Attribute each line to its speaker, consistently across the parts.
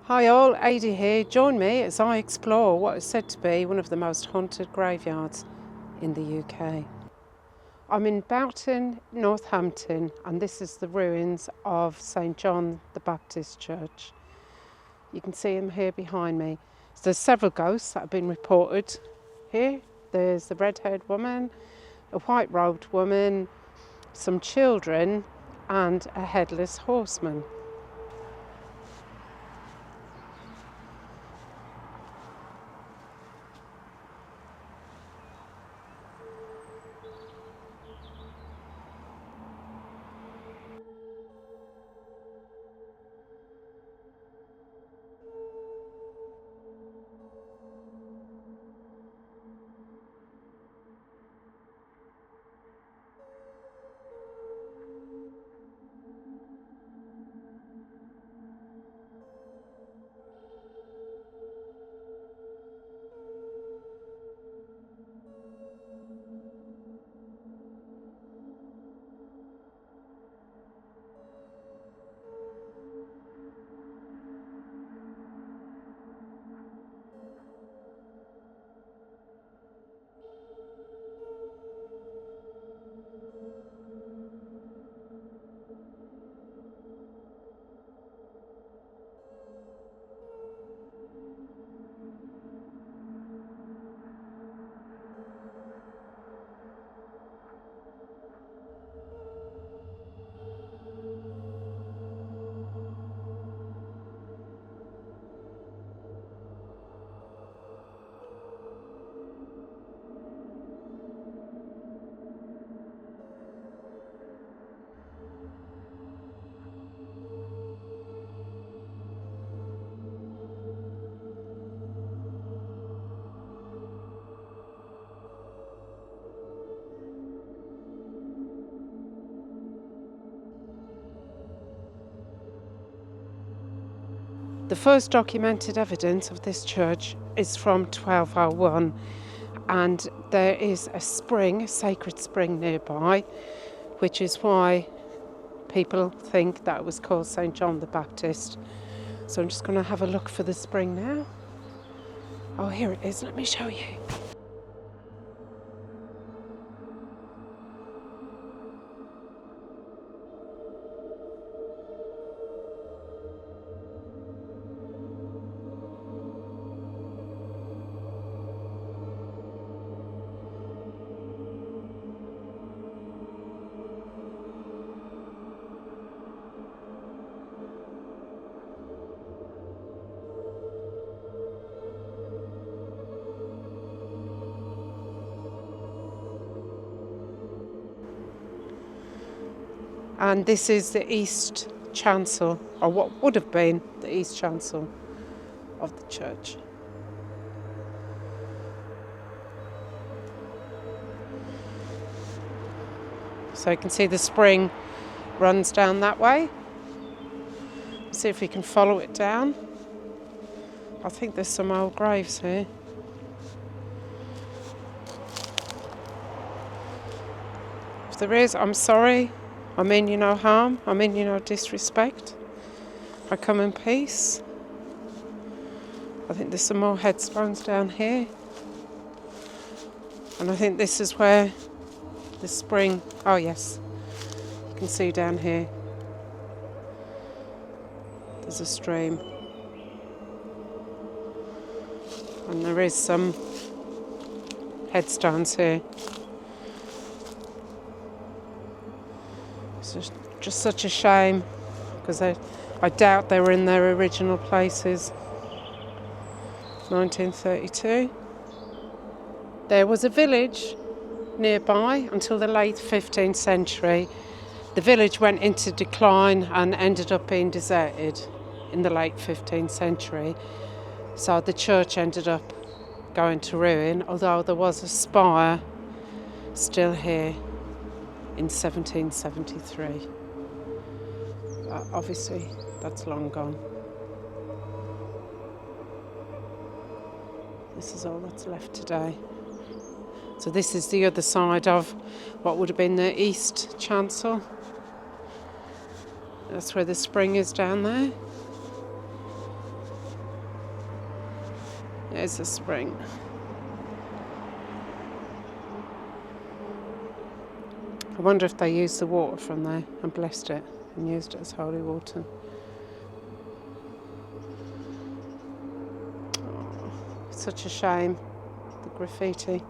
Speaker 1: Hi all, Ada here. Join me as I explore what is said to be one of the most haunted graveyards in the UK. I'm in Boughton, Northampton, and this is the ruins of St.John the Baptist Church. You can see them here behind me. So there's several ghosts that have been reported here. There's the red-haired woman, a white-robed woman, some children, and a headless horseman. The first documented evidence of this church is from 1201, and there is a spring, a sacred spring nearby, which is why people think that it was called St. John the Baptist. So I'm just going to have a look for the spring now. Oh, here it is. Let me show you. And this is the east chancel, or what would have been the east chancel of the church. So you can see the spring runs down that way. See if we can follow it down. I think there's some old graves here. If there is, I'm sorry. I mean you no harm. I mean you no disrespect. I come in peace. I think there's some more headstones down here. And I think this is where the spring... Oh yes, you can see down here. There's a stream. And there is some headstones here. It's just such a shame, because I doubt they were in their original places. 1932. There was a village nearby until the late 15th century. The village went into decline and ended up being deserted in the late 15th century. So the church ended up going to ruin, although there was a spire still here in 1773. But obviously, that's long gone. This is all that's left today. So this is the other side of what would have been the east chancel. That's where the spring is down there. There's a spring. I wonder if they used the water from there and blessed it and used it as holy water. Oh, such a shame, the graffiti.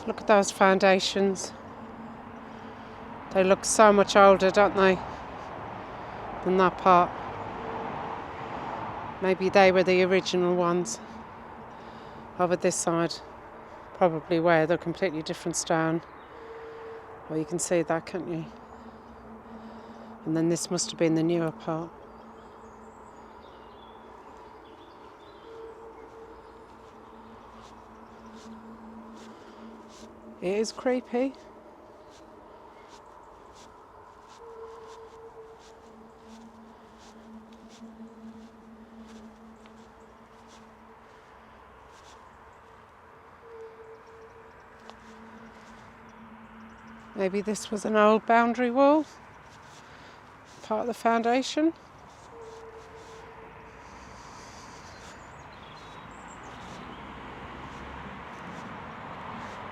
Speaker 1: Look at those foundations. They look so much older, don't they, than that part. Maybe they were the original ones. Over this side, probably were. They're completely different stone. Well, you can see that, can't you? And then this must have been the newer part. It is creepy. Maybe this was an old boundary wall, part of the foundation.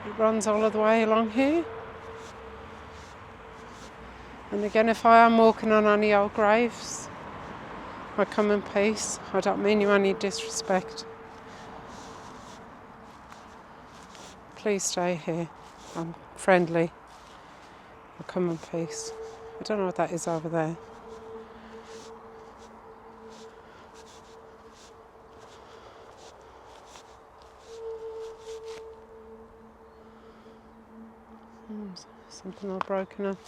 Speaker 1: It runs all of the way along here. And again, if I am walking on any old graves, I come in peace. I don't mean you any disrespect. Please stay here. I'm friendly. I come in peace. I don't know what that is over there. Something all broken up.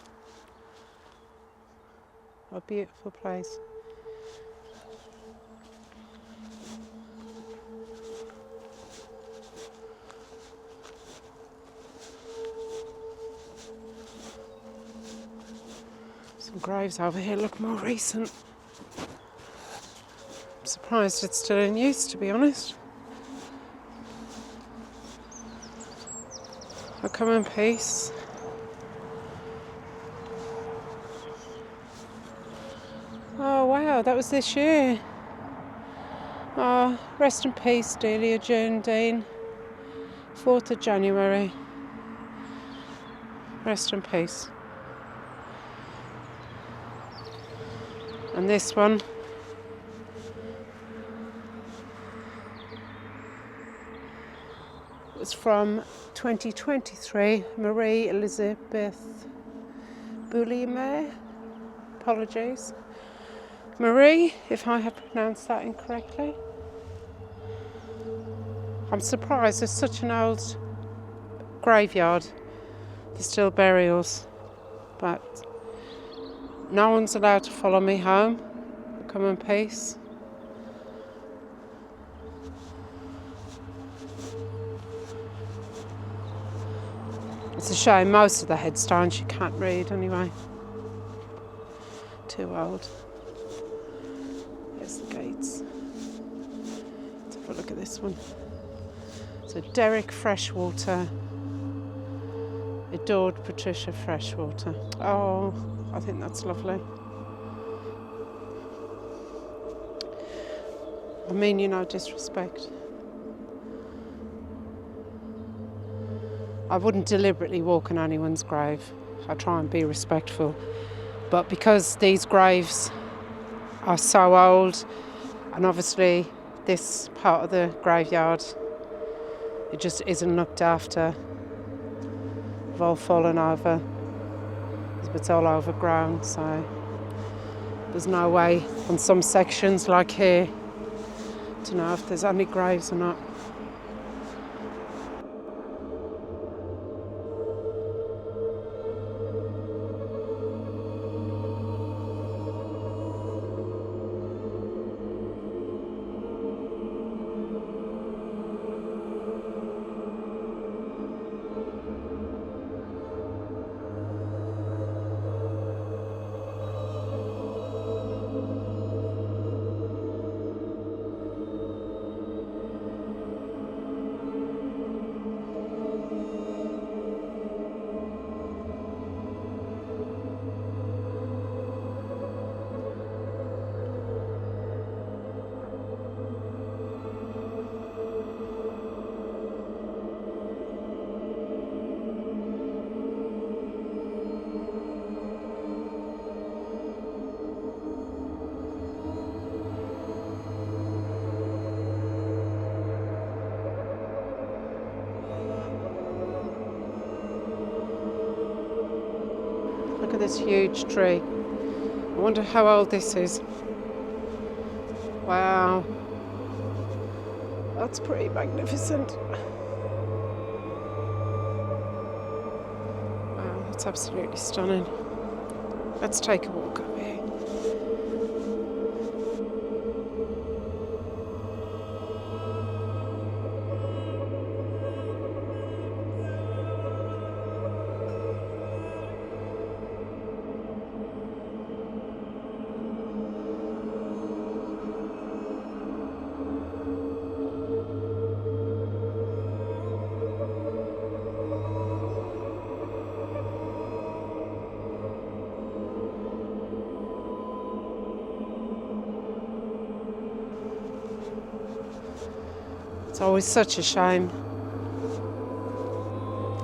Speaker 1: A beautiful place. Some graves over here look more recent. I'm surprised it's still in use, to be honest. I come in peace. Oh wow, that was this year. Oh, rest in peace, Delia June Dean. 4th of January. Rest in peace. And this one. Was from 2023, Marie Elizabeth Boulimer. Apologies. Marie, if I have pronounced that incorrectly. I'm surprised there's such an old graveyard. There's still burials, but no one's allowed to follow me home. I come in peace. It's a shame, most of the headstones you can't read anyway. Too old. There's the gates. Let's have a look at this one. So Derek Freshwater. Adored Patricia Freshwater. Oh, I think that's lovely. I mean, you know, disrespect. I wouldn't deliberately walk on anyone's grave. I try and be respectful. But because these graves are so old, and obviously this part of the graveyard, it just isn't looked after. They've all fallen over. It's all overgrown, so There's no way on some sections like here to know if there's any graves or not. Look at this huge tree. I wonder how old this is. Wow. That's pretty magnificent. Wow, it's absolutely stunning. Let's take a walk over here. It's always such a shame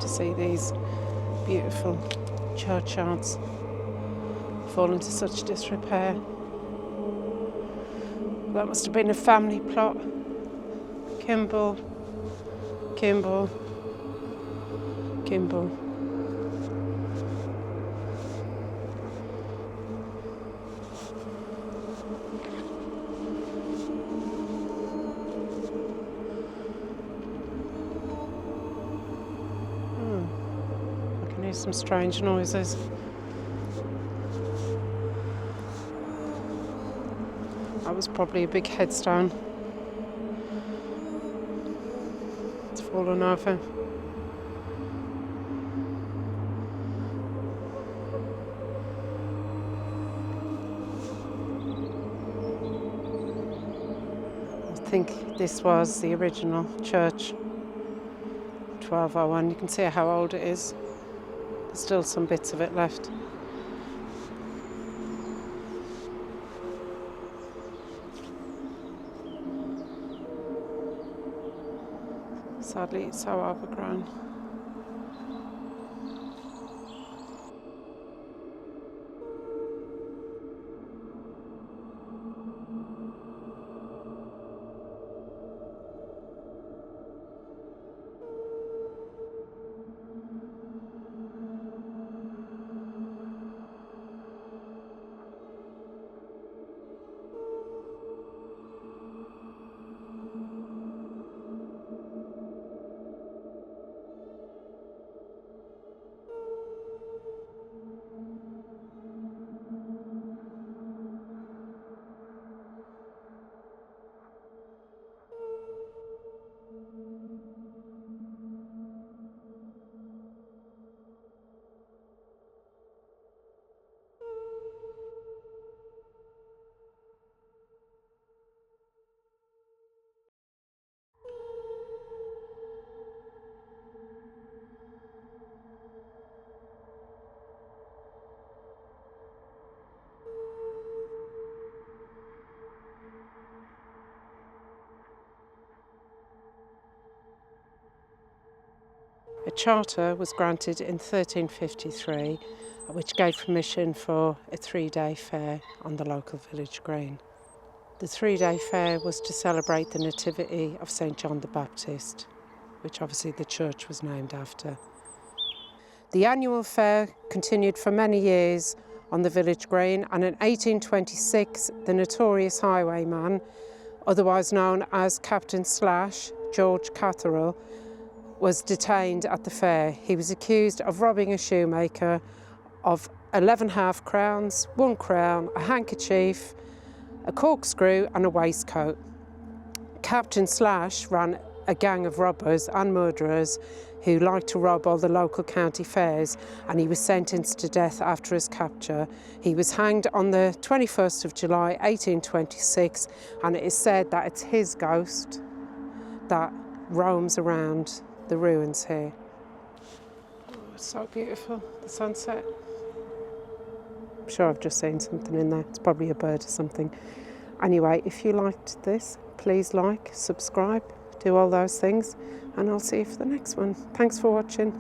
Speaker 1: to see these beautiful churchyards fall into such disrepair. That must have been a family plot. Kimball, Kimball, Kimball. Some strange noises. That was probably a big headstone. It's fallen over. I think this was the original church, 1201. You can see how old it is. There's still some bits of it left. Sadly, it's so overgrown. A charter was granted in 1353, which gave permission for a 3-day fair on the local village green. The 3-day fair was to celebrate the nativity of St. John the Baptist, which obviously the church was named after. The annual fair continued for many years on the village green, and in 1826 the notorious highwayman, otherwise known as Captain Slash, George Catherall, was detained at the fair. He was accused of robbing a shoemaker of 11 half crowns, 1 crown, a handkerchief, a corkscrew and a waistcoat. Captain Slash ran a gang of robbers and murderers who liked to rob all the local county fairs, and he was sentenced to death after his capture. He was hanged on the 21st of July 1826, and it is said that it's his ghost that roams around the ruins here. Oh, it's so beautiful, the sunset. I'm sure I've just seen something in there. It's probably a bird or something. Anyway, if you liked this, please like, subscribe, do all those things, and I'll see you for the next one. Thanks for watching.